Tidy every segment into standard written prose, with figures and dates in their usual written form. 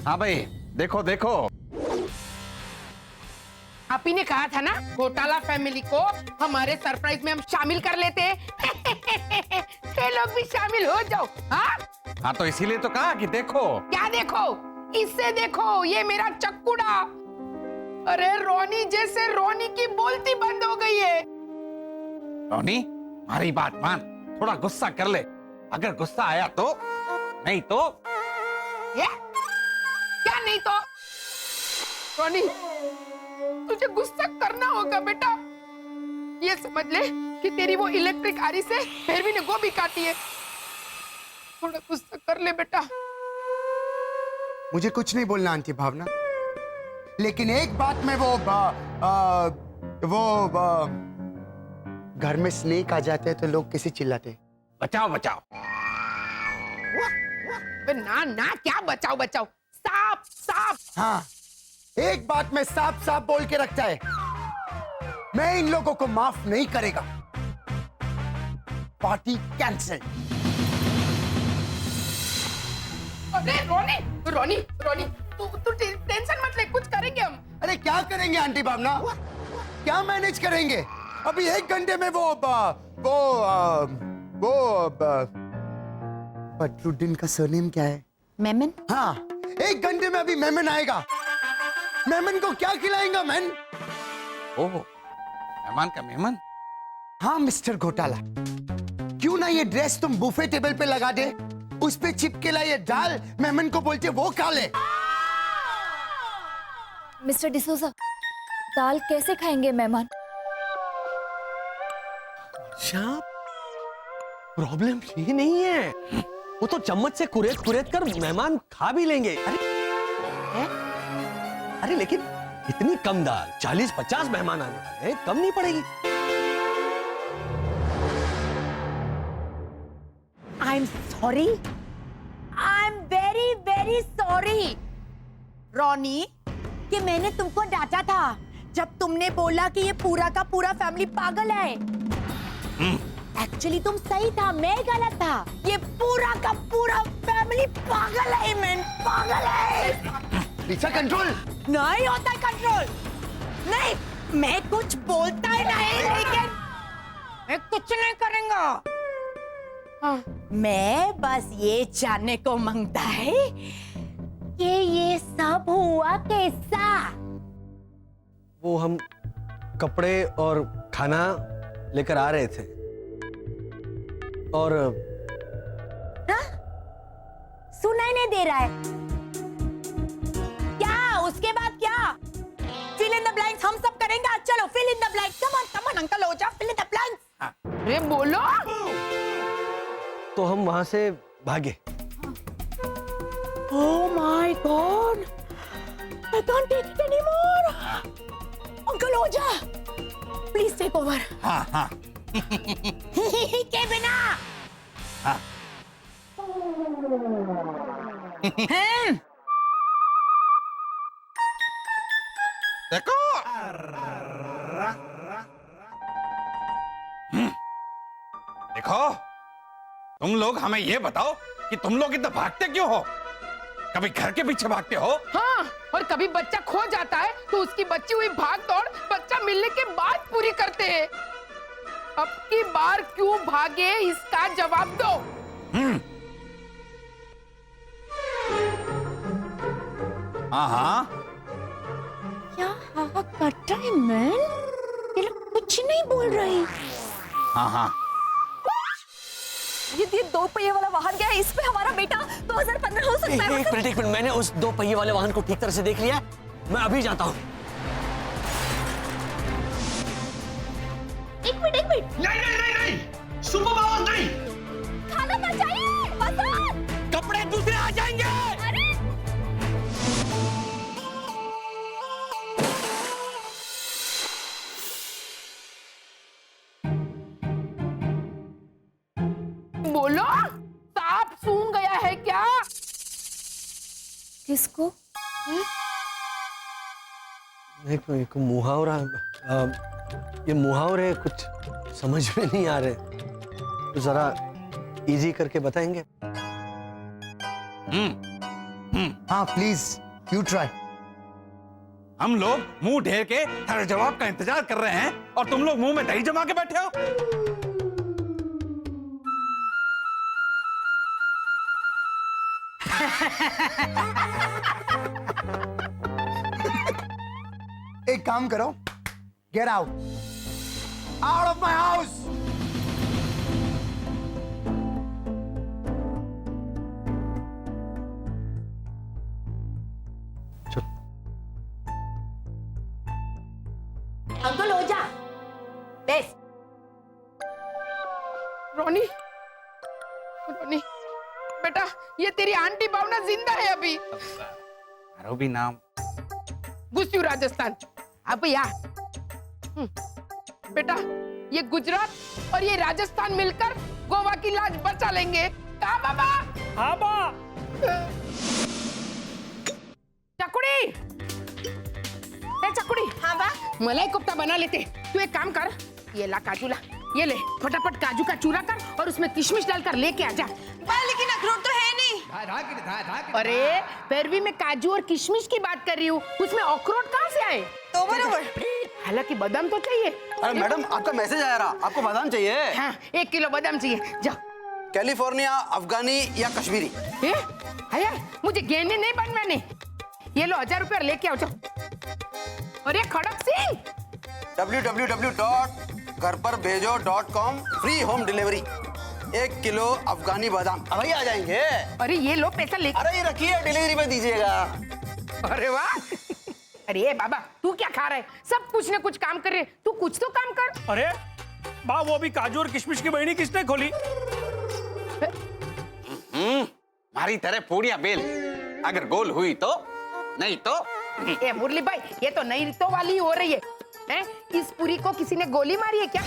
हाँ भाई, देखो देखो। आप ही ने कहा था ना घोटाला फैमिली को हमारे सरप्राइज में हम शामिल कर लेते ये लोग भी शामिल हो जाओ। हाँ हाँ, तो इसीलिए तो कहा कि देखो। क्या देखो? इससे देखो, ये मेरा चक्कूड़ा। अरे रोनी जैसे रोनी की बोलती बंद हो गई है। रोनी, हमारी बात मान, थोड़ा गुस्सा कर ले। अगर गुस्सा आया तो, नहीं तो। ये? क्या नहीं तो? रोनी, तुझे गुस्सा करना होगा बेटा। ये समझ ले कि तेरी वो इलेक्ट्रिक आरी से भैरवी ने गोभी काटी है। थोड़ा गुस्सा कर ले बेटा। मुझे कुछ नहीं बोलना आंटी भावना, लेकिन एक बात मैं घर में स्नेक आ जाते हैं तो लोग कैसे चिल्लाते हैं? बचाओ बचाओ। ना ना, क्या बचाओ बचाओ? सांप सांप। हाँ, एक बात मैं साफ साफ बोल के रखता है, मैं इन लोगों को माफ नहीं करेगा। Party cancel. अरे रोनी रोनी रोनी, तू टेंशन मत ले, कुछ करेंगे हम। अरे क्या करेंगे आंटी भावना, क्या मैनेज करेंगे? अभी 1 घंटे में बदरुद्दीन का सरनेम क्या है? मेमन। हाँ, 1 घंटे में अभी मेमन आएगा। मेमन को क्या खिलाएंगा मैन? ओह, मेहमान का मेहमान। हाँ मिस्टर घोटाला, क्यों ना ये ड्रेस तुम बुफे टेबल पे लगा दे, उस पे चिपकेला ये दाल मेमन को बोलते वो खा ले। मिस्टर डिसूजा, दाल कैसे खाएंगे मेहमान? श्याम, प्रॉब्लम ये नहीं है, वो तो चम्मच से कुरेद कुरेद कर मेहमान खा भी लेंगे। अरे लेकिन इतनी कम दाल, 40-50 मेहमान आने वाले हैं, कम नहीं पड़ेगी। I am sorry, I am very very sorry Roni, कि मैंने तुमको डांटा था जब तुमने बोला कि ये पूरा का पूरा फैमिली पागल है। एक्चुअली तुम सही था, मैं गलत था। ये पूरा का पूरा फैमिली पागल है मैन, पागल है। रिचा कंट्रोल नहीं होता है कंट्रोल, नहीं, मैं कुछ बोलता ही नहीं, लेकिन मैं कुछ नहीं करूंगा। हाँ। मैं बस ये जानने को मांगता है कि ये सब हुआ कैसा। वो हम कपड़े और खाना लेकर आ रहे थे और हाँ? सुनाई नहीं दे रहा है क्या? उसके बाद क्या? फिल इन द ब्लैंक्स हम सब करेंगे। चलो fill in the blanks, come on uncle, हो जा, फिल इन द ब्लैंक्स। अरे बोलो। तो हम वहां से भागे। Oh my God! I can't take it anymore. Uncle हो जा, प्लीज टेक ओवर। हाँ हाँ। के बिना। हाँ। देखो। देखो, तुम लोग हमें ये बताओ कि तुम लोग इतना भागते क्यों हो? कभी घर के पीछे भागते हो? हाँ, और कभी बच्चा खो जाता है तो उसकी बची हुई भाग दौड़ बच्चा मिलने के बाद पूरी करते हैं। अब की बार क्यों भागे, इसका जवाब दो। हाँ हाँ। क्या हाँ कर रहा है मैन? ये लोग कुछ नहीं बोल रहे। हाँ हाँ। ये 2 पहिए वाला वाहन गया है, इस पे हमारा बेटा 2015 हो सकता है। एक मिनट, मैंने उस 2 पहिए वाले वाहन को ठीक तरह से देख लिया, मैं अभी जाता हूँ। एक मिनट। नहीं, सुपर पावर नहीं। खाना बचाइए, बसंत। कपड़े दूसरे आ जाएंगे। अरे बोलो, सांप सूंघ गया है क्या? किसको? एक मुहावरा, ये मुहावरे कुछ समझ में नहीं आ रहे, तो जरा इजी करके बताएंगे? हाँ प्लीज यू ट्राई। हम लोग मुंह ढेर के तेरे जवाब का इंतजार कर रहे हैं और तुम लोग मुंह में दही जमा के बैठे हो। एक काम करो, get out of my house. Uncle हो जा, बेस। रोनी, रोनी, बेटा ये तेरी आंटी भावना जिंदा है अभी। मारो भी नाम। गुस्यू राजस्थान अब यार। बेटा ये गुजरात और ये राजस्थान मिलकर गोवा की लाज बचा लेंगे। कहा बाबा? हाँ बा। चकुड़ी, ए चकुड़ी, हाँ बा। मलाई कोफ्ता बना लेते। तू एक काम कर, ये ला काजू ला, ये ले फटाफट काजू का चूरा कर और उसमें किशमिश डालकर लेके आ जा। लेकिन अखरोट तो है नहीं। अरे फिर भी मैं काजू और किशमिश की बात कर रही हूँ, उसमें अखरोट कहाँ से आए? तो बराबर। हालांकि बादाम तो चाहिए। अरे मैडम आपका मैसेज आया रहा, आपको बादाम चाहिए? हाँ 1 किलो बादाम चाहिए, जाओ। कैलिफोर्निया, अफगानी या कश्मीरी? मुझे गेंदे नहीं बनवाने। ये लो 1000 रुपया लेके आओ, जाओ। अरे खड़क सिंह, www.घरपरभेजो.com फ्री होम डिलीवरी। 1 किलो अफगानी बादाम अभी आ जाएंगे। अरे ये लो पैसा ले। अरे ये रखिए, डिलीवरी में दीजिएगा। अरे वाह। अरे बाबा तू क्या खा रहा है? सब कुछ न कुछ काम कर रहे, तू कुछ तो काम कर। अरे बा, वो अभी काजू और किशमिश की बहनी किसने खोली? मारी तरह पूड़िया बेल, अगर गोल हुई तो, नहीं तो। ए मुरली भाई, ये तो नई रितो वाली हो रही है। इस पूरी को किसी ने गोली मारी है क्या?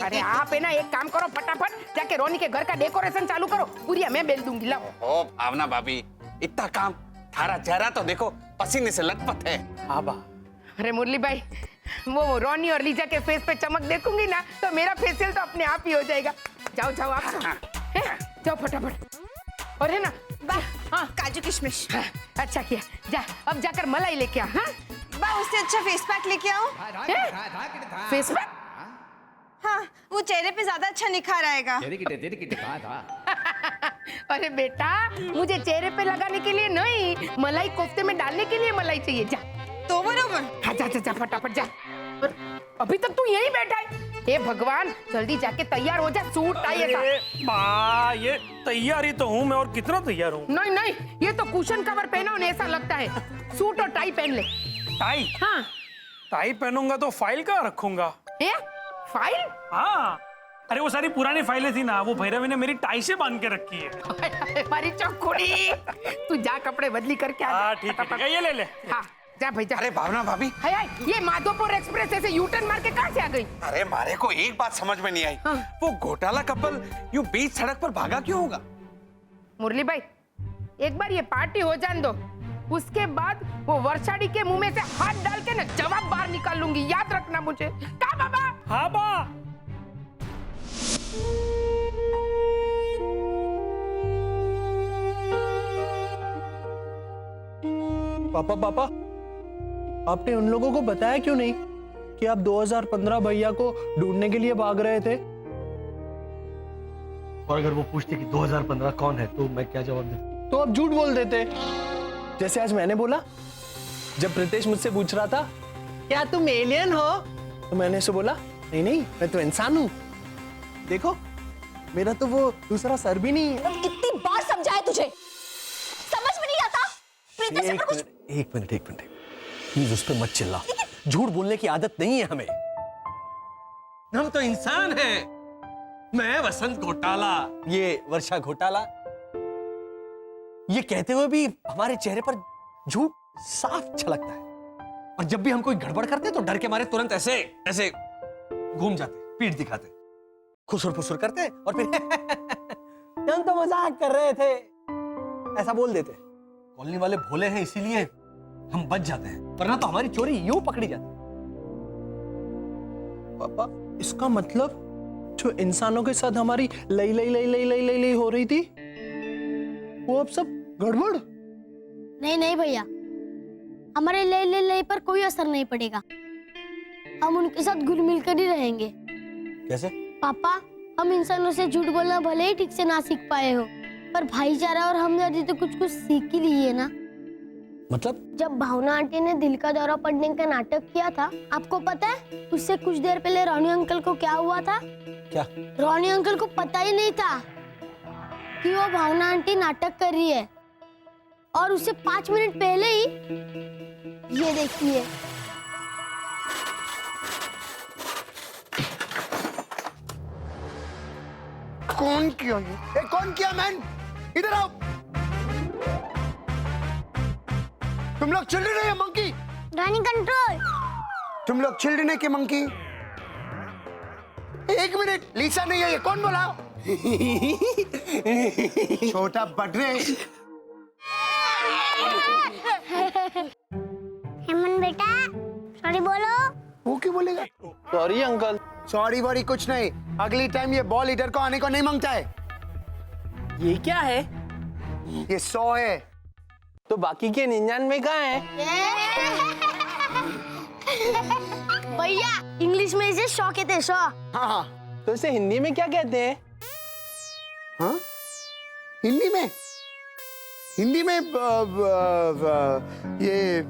अरे आप है ना, एक काम करो, फटाफट जाके रोनी के घर का डेकोरेशन चालू करो। पूरी मैं बेल दूंगी, लाओ। ओ भावना भाभी, इतना काम, थारा चेहरा तो देखो पसीने से लथपथ है। हाँ बा। अरे मुरली भाई, वो रोनी और लीजा के फेस पे चमक देखूंगी ना तो मेरा फेशियल तो अपने आप ही हो जाएगा। जाओ जाओ आप, जाओ फटाफट। और है ना हाँ काजू किशमिश। हाँ, अच्छा किया, जा अब जाकर मलाई लेके आ। हाँ बा उससे अच्छा फेस पैक लेके आओ। Face pack? हाँ वो चेहरे पे ज्यादा अच्छा निखार आएगा। अरे बेटा मुझे चेहरे पे लगाने के लिए नहीं, मलाई कोफ्ते में डालने के लिए मलाई चाहिए। जा तो बराबर। हाँ जा जा जा फटाफट जा। और अभी तक तू यहीं बैठा है? हे भगवान, जल्दी जाके तैयार हो जा, सूट टाई ऐसा। बा, ये तैयारी तो हूँ मैं, और कितना तैयार हूँ। नहीं नहीं, ये तो कुशन कवर पहना होने ऐसा लगता है। सूट और टाई पहन ले। टाई? हाँ टाई पहनूंगा तो फाइल कहाँ रखूंगा? ए? फाइल? हाँ, अरे वो सारी पुरानी फाइलें थी ना, वो भैरवी ने मेरी टाई से बांध के रखी है। हमारी चौकुड़ी, तू जा कपड़े बदली करके आ। हाँ ठीक है, ये ले ले। हाँ जा भाई जा। अरे भावना भाभी, हाय हाय, ये माधोपुर एक्सप्रेस ऐसे यूटर्न मार के कहाँ से आ गई? अरे मारे को एक बात समझ में नहीं आई। हाँ। वो घोटाला कपल यूं बीच सड़क पर भागा क्यों होगा? मुरली भाई, एक बार ये पार्टी हो जान दो, उसके बाद वो वर्षाड़ी के मुंह में से हाथ डाल के ना जवाब बाहर निकाल लूंगी, याद रखना मुझे। का बाबा? हाँ बा। पापा पापा, आपने उन लोगों को बताया क्यों नहीं कि आप 2015 भैया को ढूंढने के लिए भाग रहे थे? और अगर वो पूछते कि 2015 कौन है तो मैं क्या जवाब दूं? तो आप झूठ बोल देते, जैसे आज मैंने बोला। जब प्रीतेश मुझसे पूछ रहा था क्या तुम एलियन हो, तो मैंने उसे बोला नहीं नहीं, मैं तो इंसान हूँ। देखो मेरा तो वो दूसरा सर भी नहीं है। कितनी बार समझाया तुझे, समझ में नहीं आता? प्रीतेश से कुछ एक मिनट प्लीज उस पर मत चिल्ला। झूठ बोलने की आदत नहीं है हमें, हम तो इंसान हैं। मैं वसंत घोटाला, ये वर्षा घोटाला, ये कहते हुए भी हमारे चेहरे पर झूठ साफ छलकता है। और जब भी हम कोई गड़बड़ करते तो डर के मारे तुरंत ऐसे ऐसे घूम जाते, पीठ दिखाते, खुसुर फुसुर करते और फिर हम तो मजाक कर रहे थे ऐसा बोल देते। कॉलोनी वाले भोले हैं इसीलिए हम बच जाते हैं, वरना तो हमारी चोरी यूं पकड़ी जाती। पापा इसका मतलब जो इंसानों के साथ हमारी लई लई लई लई लई लई लई हो रही थी वो अब सब गड़बड़? नहीं नहीं भैया, हमारे ले ले ले पर कोई असर नहीं पड़ेगा। हम उनके साथ घुल मिल कर ही रहेंगे। कैसे? पापा, हम इंसानों से झूठ बोलना भले ही ठीक से ना सीख पाए हो, पर भाईचारा और हमदर्दी तो कुछ कुछ सीख ही लिए ना। मतलब? जब भावना आंटी ने दिल का दौरा पड़ने का नाटक किया था, आपको पता है उससे कुछ देर पहले रॉनी अंकल को क्या हुआ था? क्या? रॉनी अंकल को पता ही नहीं था कि वो भावना आंटी नाटक कर रही है, और उससे 5 मिनट पहले ही ये देखिए। कौन किया ये? कौन किया मैन? इधर आओ। तुम लोग चिल्ड्रन हो या मंकी? Ronnie control. तुम लोग चिल्ड्रन है कि मंकी? एक मिनट, लीसा नहीं है ये, कौन बोला? छोटा बटरे। हेमन बेटा, सॉरी बोलो। वो क्यों बोलेगा? Sorry uncle. सॉरी वॉरी कुछ नहीं, अगली टाइम ये बॉल इधर को आने को नहीं मांगता है। ये क्या है? ये 100 है। तो बाकी के 99 कहाँ है? भैया, इंग्लिश में इसे शॉ कहते हैं, शॉ। हाँ। तो इसे हिंदी में क्या कहते हैं? हाँ? हिंदी में? हिंदी में ये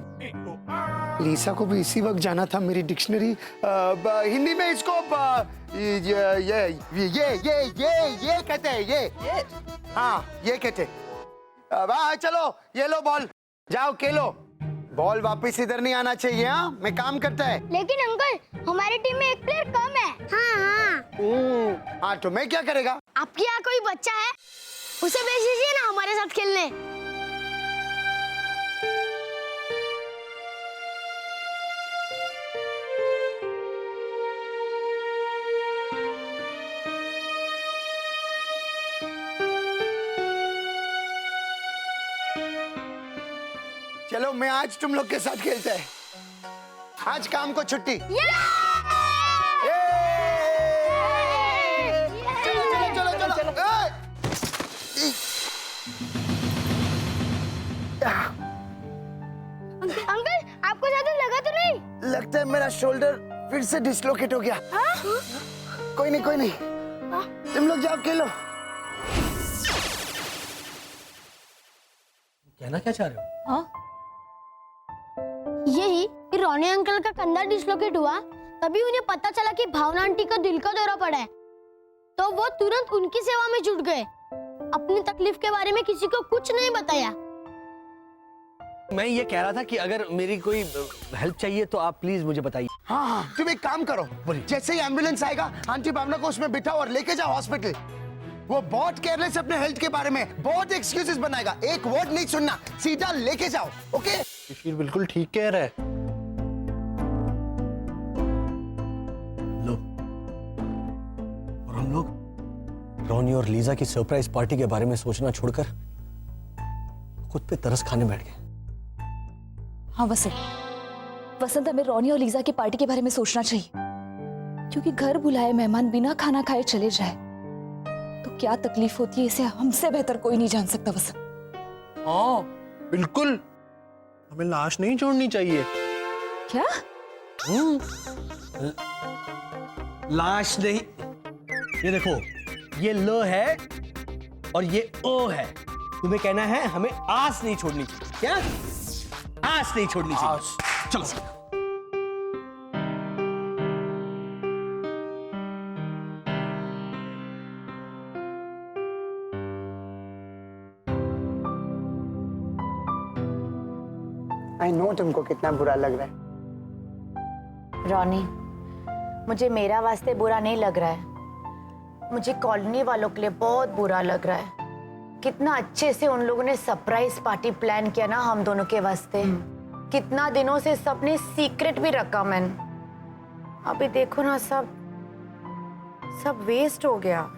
लीसा को भी इसी वक्त जाना था मेरी डिक्शनरी। हिंदी में इसको ये कहते हैं, ये। हाँ, ये कहते हैं। वाह, चलो ये लो बॉल, जाओ खेलो। बॉल वापस इधर नहीं आना चाहिए। हाँ, मैं काम करता है। लेकिन अंकल, हमारी टीम में एक प्लेयर कम है। हाँ। हाँ, तो मैं क्या करेगा? आपके यहाँ कोई बच्चा है, उसे भेज दीजिए ना हमारे साथ खेलने। चलो, मैं आज तुम लोग के साथ खेलते हैं। आज काम को छुट्टी। चलो। अंकल, आपको ज्यादा लगा तो नहीं? लगता है मेरा शोल्डर फिर से डिस्लोकेट हो गया। कोई नहीं। तुम लोग जाओ खेलो। कहना क्या चाह रहे हो? हाँ? यही कि रॉनी अंकल का कंधा डिस्लोकेट हुआ, तभी उन्हें पता चला कि भावना आंटी का दिल का दौरा पड़ा है, तो वो तुरंत उनकी सेवा में जुट गए। अपनी तकलीफ के बारे में किसी को कुछ नहीं बताया। मैं ये कह रहा था कि अगर मेरी कोई हेल्प चाहिए तो आप प्लीज मुझे बताइए। हाँ, तुम एक काम करो, जैसे ही एम्बुलेंस आएगा, आंटी भावना को उसमें बिठाओ और लेके जाओ हॉस्पिटल। वो बहुत केयरलेस अपने हेल्थ के बारे में, बहुत एक्सक्यूजेस बनाएगा। एक वर्ड नहीं सुनना, सीधा लेके जाओ। ओके? शिशिर बिल्कुल ठीक कह रहा है। लो, और हम लोग रॉनी और लीजा की सरप्राइज पार्टी के बारे में सोचना छोड़कर खुद पे तरस खाने बैठ गए। हाँ वसंत, हमें रॉनी और लीजा की पार्टी के बारे में सोचना चाहिए, क्योंकि घर बुलाए मेहमान बिना खाना खाए चले जाए तो क्या तकलीफ होती है, इसे हमसे बेहतर कोई नहीं जान सकता वसंत। हाँ बिल्कुल, हमें लाश नहीं छोड़नी चाहिए। क्या? लाश नहीं, ये देखो, ये ल है और ये ओ है। तुम्हें कहना है हमें आस नहीं छोड़नी चाहिए। क्या? आस नहीं छोड़नी चाहिए। चलो। आई नो तुमको कितना बुरा लग रहा है। रॉनी, मुझे मेरा वास्ते बुरा नहीं लग रहा है, मुझे कॉलोनी वालों के लिए बहुत बुरा लग रहा है। कितना अच्छे से उन लोगों ने सरप्राइज पार्टी प्लान किया ना हम दोनों के वास्ते। कितना दिनों से सबने सीक्रेट भी रखा मैंने। अभी देखो ना, सब वेस्ट हो गया।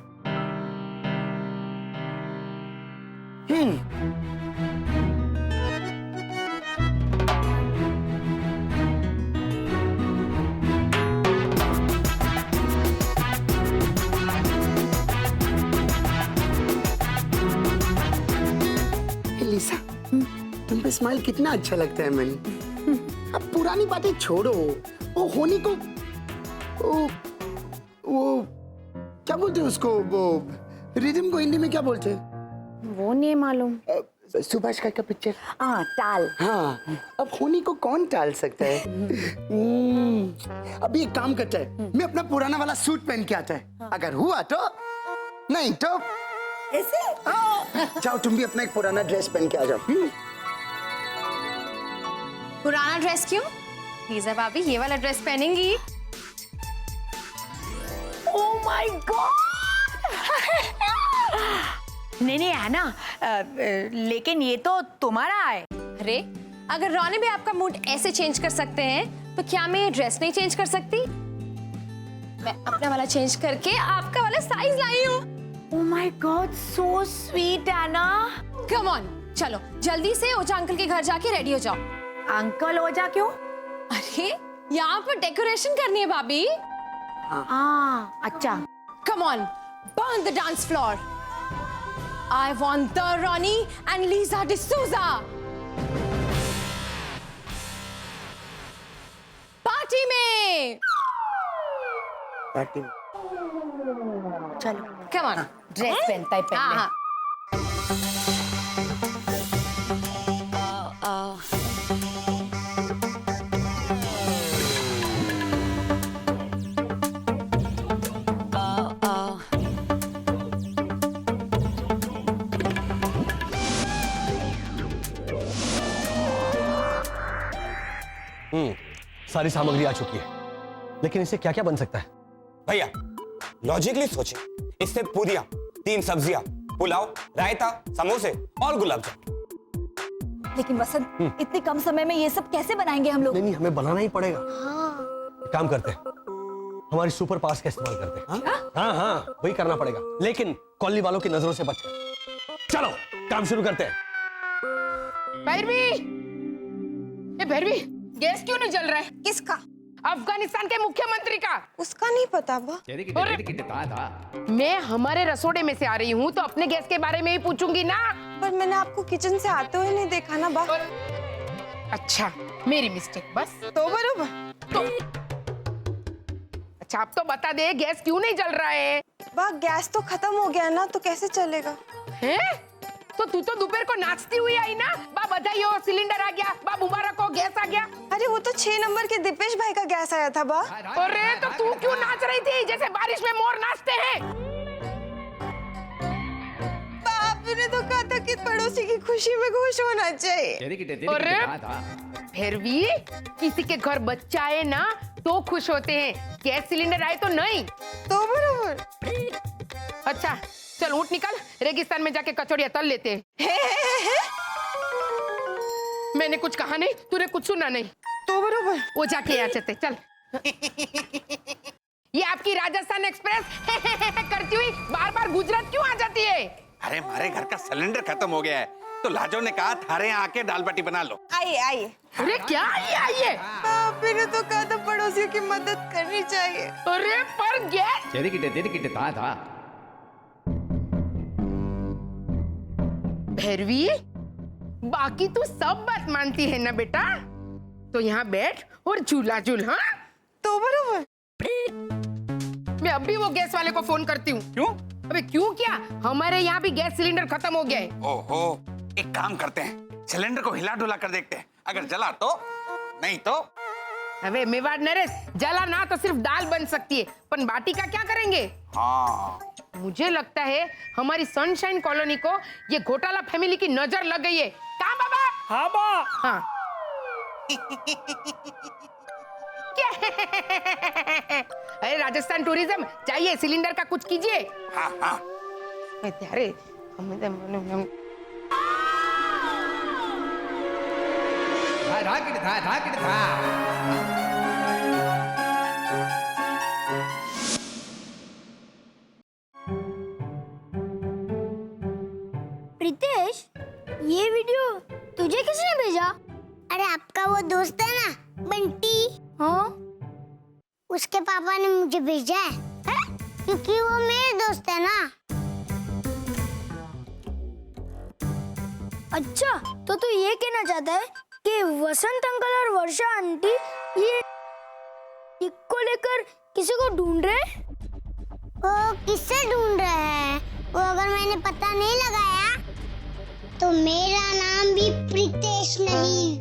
लीसा, तुम पे स्माइल कितना अच्छा लगता है मैंने। अब पुरानी बातें छोड़ो, वो होनी को वो क्या बोलते हैं उसको, वो रिदम को हिंदी में क्या बोलते हैं? वो नहीं मालूम। सुभाष का पिक्चर। हाँ, टाल। हाँ, अब होनी को कौन टाल सकता है? अभी एक काम करता है, मैं अपना पुराना वाला सूट पहन के आता है, अगर हुआ तो, नहीं तो ऐसे? जाओ तुम भी अपना एक पुराना ड्रेस पहन के आ जाओ। पुराना ड्रेस क्यों? लीजा भाभी ये वाला ड्रेस पहनेंगी। Oh my God! नहीं नहीं है ना, लेकिन ये तो तुम्हारा है। अरे अगर रोनी भी आपका मूड ऐसे चेंज कर सकते हैं तो क्या मैं ये ड्रेस नहीं चेंज कर सकती? मैं अपना वाला चेंज करके आपका वाला साइज लाई हूँ। Oh my god, so sweet Anna. Come on, चलो जल्दी से ओझा अंकल के घर जाके रेडी हो जाओ। अंकल ओझा क्यों? अरे यहाँ पर डेकोरेशन करनी है भाभी। हाँ, अच्छा। Come on, burn the dance floor. I want the Ronnie and Lisa D'Souza. Party में। पार्टी। चलो, Come on. ड्रेस पहनता है पहले। हाँ। सारी सामग्री आ चुकी है, लेकिन इससे क्या क्या बन सकता है? भैया लॉजिकली सोचे, इससे पूरियां, 3 सब्जियां, पुलाव, रायता, समोसे और गुलाब जामुन। लेकिन वसंत इतने कम समय में ये सब कैसे बनाएंगे हम लोग? नहीं, हमें बनाना ही पड़ेगा। एक काम करते हैं, हमारी सुपर पावर्स का इस्तेमाल करते हैं। हाँ, वही करना पड़ेगा, लेकिन कॉलोनी वालों की नजरों से बच कर। चलो काम शुरू करते हैं। भैरवी, ये भैरवी, गैस क्यों नहीं जल रहा है? किसका? अफगानिस्तान के मुख्यमंत्री का। उसका नहीं पता बा। मैं हमारे रसोड़े में से आ रही हूँ तो अपने गैस के बारे में ही पूछूंगी ना। पर मैंने आपको किचन से आते हुए नहीं देखा ना बा। अच्छा, मेरी मिस्टेक बस। तो बरोबर। तो अच्छा, अब तो बता दे गैस क्यों नहीं जल रहा है? बा गैस तो खत्म हो गया ना, तो कैसे चलेगा? हैं? तो तू तो दोपहर को नाचती हुई आई ना, बा बधाई हो, सिलेंडर आ गया, बा मुबारक हो, गैस आ गया। अरे वो तो 6 नंबर के दीपेश भाई का गैस आया था बा। अरे तो तू क्यों नाच रही थी जैसे बारिश में मोर नाचते हैं? आपने तो कहा था कि पड़ोसी की खुशी में खुश होना चाहिए। अरे फिर भी किसी के घर बच्चा आए ना तो खुश होते हैं, गैस सिलेंडर आए तो नहीं। तो बरोबर। अच्छा चल ऊँट निकल, रेगिस्तान में जाके कचौड़ियाँ तल लेते हैं। मैंने कुछ कहा नहीं, तूने कुछ सुना नहीं। तो बरोबर। वो जाके यहाँ चलते, चल। ये आपकी राजस्थान एक्सप्रेस करती हुई बार बार गुजरात क्यों आ जाती है? अरे हमारे घर का सिलेंडर खत्म हो गया है, तो लाजो ने कहा थारे यहाँ आके दाल बाटी बना लो। आइए आइए। अरे क्या आइए? आपने तो कहा था पड़ोसियों की मदद करनी चाहिए। अरे पर गैस भैरवी, बाकी तू सब बात मानती है ना बेटा, तो यहाँ बैठ और झूला झूल। हाँ तो बरोबर। मैं अभी वो गैस वाले को फोन करती हूँ। क्यों? अबे क्यों क्या, हमारे यहाँ भी गैस सिलेंडर खत्म हो गया है। ओहो, एक काम करते हैं, सिलेंडर को हिला डुला कर देखते हैं, अगर जला तो, नहीं तो। अबे मेवाड़ नरेश, जला ना तो सिर्फ दाल बन सकती है, पर बाटी का क्या करेंगे? हाँ, मुझे लगता है हमारी सनशाइन कॉलोनी को ये घोटाला फैमिली की नजर लग गई है। कहाँ बाबा? हाँ बा। हाँ। अरे राजस्थान टूरिज्म, चाहिए सिलेंडर का कुछ कीजिए। हाँ, हाँ। अरे हम प्रीतेश, ये वीडियो तुझे किसने भेजा? अरे आपका वो दोस्त है ना, बंटी। हाँ? उसके पापा ने मुझे भेजा है? क्योंकि वो मेरे दोस्त है ना। अच्छा, तो तू ये कहना चाहता है कि वसंत अंकल और वर्षा आंटी ये को लेकर किसी को ढूंढ रहे हैं? वो किससे ढूंढ रहे हैं? वो अगर मैंने पता नहीं लगाया तो मेरा नाम भी प्रीतेश नहीं।